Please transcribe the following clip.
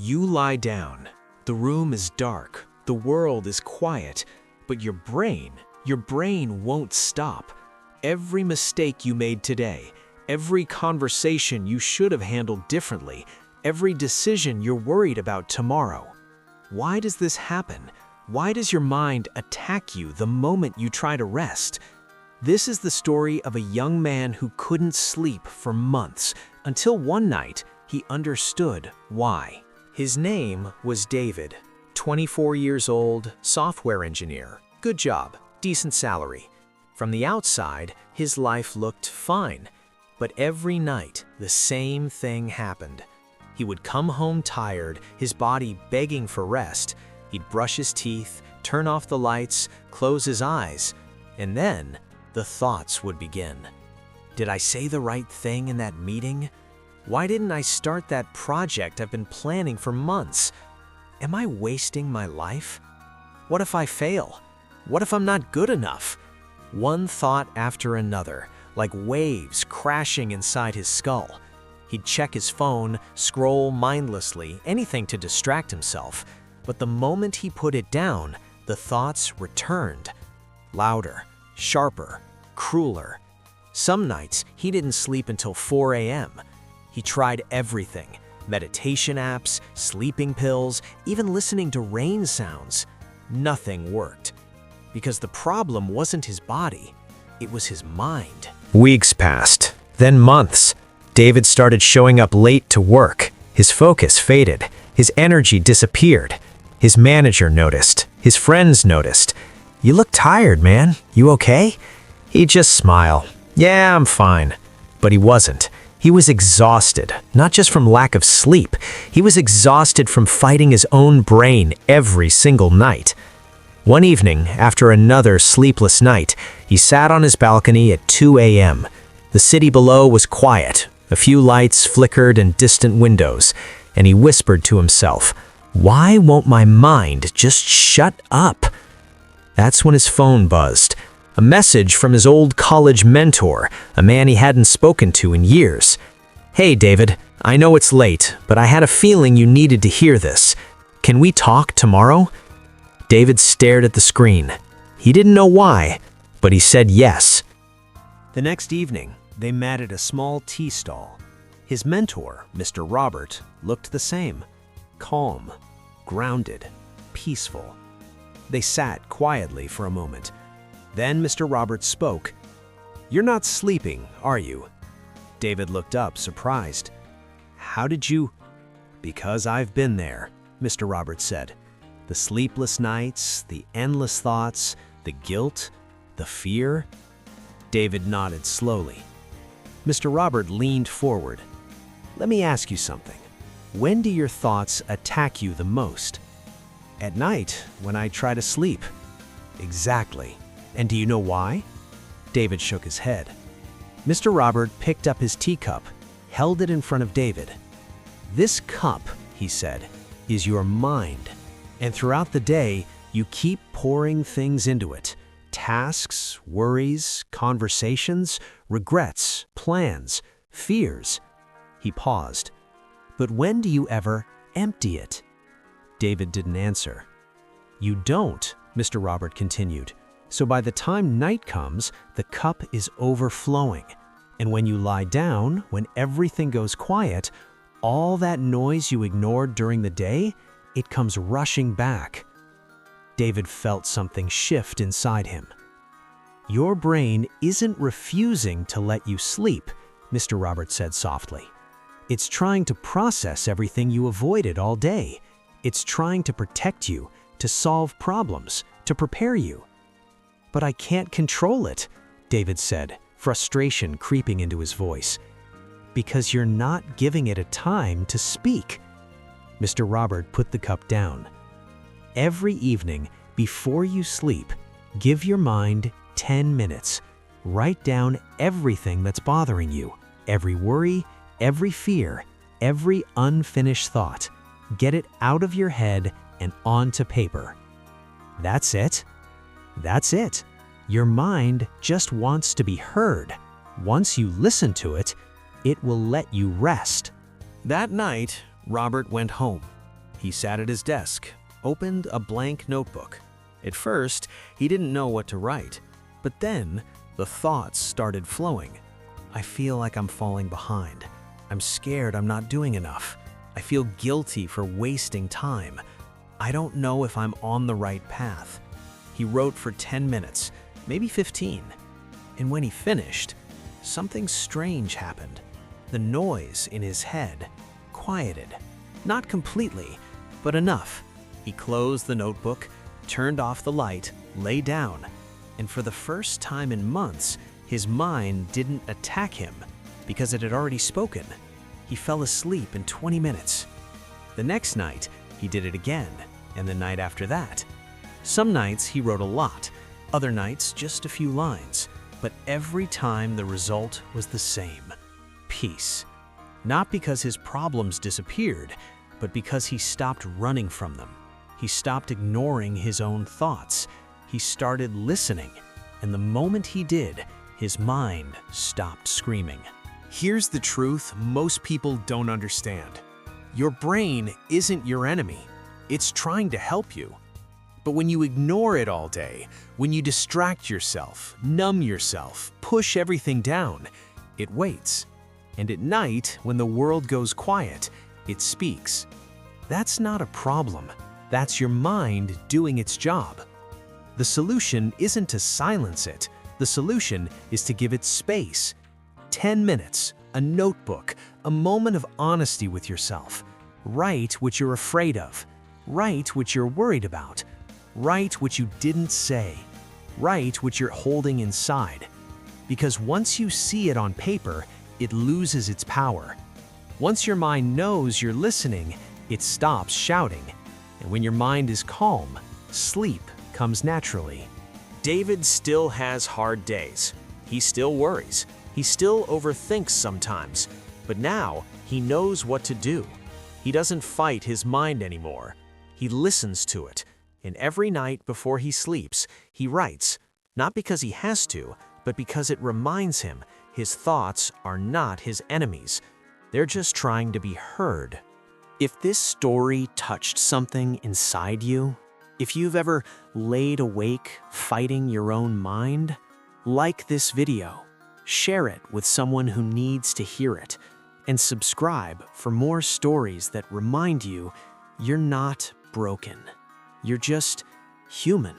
You lie down. The room is dark. The world is quiet. But your brain won't stop. Every mistake you made today, every conversation you should have handled differently, every decision you're worried about tomorrow. Why does this happen? Why does your mind attack you the moment you try to rest? This is the story of a young man who couldn't sleep for months until one night he understood why. His name was David, 24 years old, software engineer, good job, decent salary. From the outside, his life looked fine, but every night the same thing happened. He would come home tired, his body begging for rest. He'd brush his teeth, turn off the lights, close his eyes, and then the thoughts would begin. Did I say the right thing in that meeting? Why didn't I start that project I've been planning for months? Am I wasting my life? What if I fail? What if I'm not good enough? One thought after another, like waves crashing inside his skull. He'd check his phone, scroll mindlessly, anything to distract himself. But the moment he put it down, the thoughts returned. Louder, sharper, crueler. Some nights, he didn't sleep until 4 a.m. He tried everything: meditation apps, sleeping pills, even listening to rain sounds. Nothing worked. Because the problem wasn't his body, it was his mind. Weeks passed, then months. David started showing up late to work. His focus faded. His energy disappeared. His manager noticed. His friends noticed. "You look tired, man. You okay?" He'd just smile. "Yeah, I'm fine." But he wasn't. He was exhausted, not just from lack of sleep. He was exhausted from fighting his own brain every single night. One evening, after another sleepless night, he sat on his balcony at 2 a.m. The city below was quiet. A few lights flickered in distant windows, and he whispered to himself, "Why won't my mind just shut up?" That's when his phone buzzed. A message from his old college mentor, a man he hadn't spoken to in years. "Hey, David, I know it's late, but I had a feeling you needed to hear this. Can we talk tomorrow?" David stared at the screen. He didn't know why, but he said yes. The next evening, they met at a small tea stall. His mentor, Mr. Robert, looked the same. Calm, grounded, peaceful. They sat quietly for a moment. Then Mr. Roberts spoke. "You're not sleeping, are you?" David looked up, surprised. "How did you—" "Because I've been there," Mr. Roberts said. "The sleepless nights, the endless thoughts, the guilt, the fear." David nodded slowly. Mr. Robert leaned forward. "Let me ask you something. When do your thoughts attack you the most?" "At night, when I try to sleep." "Exactly. And do you know why?" David shook his head. Mr. Robert picked up his teacup, held it in front of David. "This cup," he said, "is your mind. And throughout the day, you keep pouring things into it. Tasks, worries, conversations, regrets, plans, fears." He paused. "But when do you ever empty it?" David didn't answer. "You don't," Mr. Robert continued. "So by the time night comes, the cup is overflowing. And when you lie down, when everything goes quiet, all that noise you ignored during the day, it comes rushing back." David felt something shift inside him. "Your brain isn't refusing to let you sleep," Mr. Roberts said softly. "It's trying to process everything you avoided all day. It's trying to protect you, to solve problems, to prepare you." "But I can't control it," David said, frustration creeping into his voice. "Because you're not giving it a time to speak." Mr. Robert put the cup down. "Every evening, before you sleep, give your mind 10 minutes. Write down everything that's bothering you, every worry, every fear, every unfinished thought. Get it out of your head and onto paper. That's it. That's it. Your mind just wants to be heard. Once you listen to it, it will let you rest." That night, Robert went home. He sat at his desk, opened a blank notebook. At first, he didn't know what to write, but then the thoughts started flowing. I feel like I'm falling behind. I'm scared I'm not doing enough. I feel guilty for wasting time. I don't know if I'm on the right path. He wrote for 10 minutes, maybe 15. And when he finished, something strange happened. The noise in his head quieted. Not completely, but enough. He closed the notebook, turned off the light, lay down, and for the first time in months, his mind didn't attack him because it had already spoken. He fell asleep in 20 minutes. The next night, he did it again, and the night after that. Some nights he wrote a lot, other nights just a few lines, but every time the result was the same: peace. Not because his problems disappeared, but because he stopped running from them. He stopped ignoring his own thoughts. He started listening, and the moment he did, his mind stopped screaming. Here's the truth most people don't understand. Your brain isn't your enemy. It's trying to help you. But when you ignore it all day, when you distract yourself, numb yourself, push everything down, it waits. And at night, when the world goes quiet, it speaks. That's not a problem. That's your mind doing its job. The solution isn't to silence it. The solution is to give it space. 10 minutes, a notebook, a moment of honesty with yourself. Write what you're afraid of. Write what you're worried about. Write what you didn't say. Write what you're holding inside. Because once you see it on paper, it loses its power. Once your mind knows you're listening, it stops shouting. And when your mind is calm, sleep comes naturally. David still has hard days. He still worries. He still overthinks sometimes. But now he knows what to do. He doesn't fight his mind anymore. He listens to it. And every night before he sleeps, he writes, not because he has to, but because it reminds him his thoughts are not his enemies. They're just trying to be heard. If this story touched something inside you, if you've ever laid awake fighting your own mind, like this video, share it with someone who needs to hear it, and subscribe for more stories that remind you you're not broken. You're just human.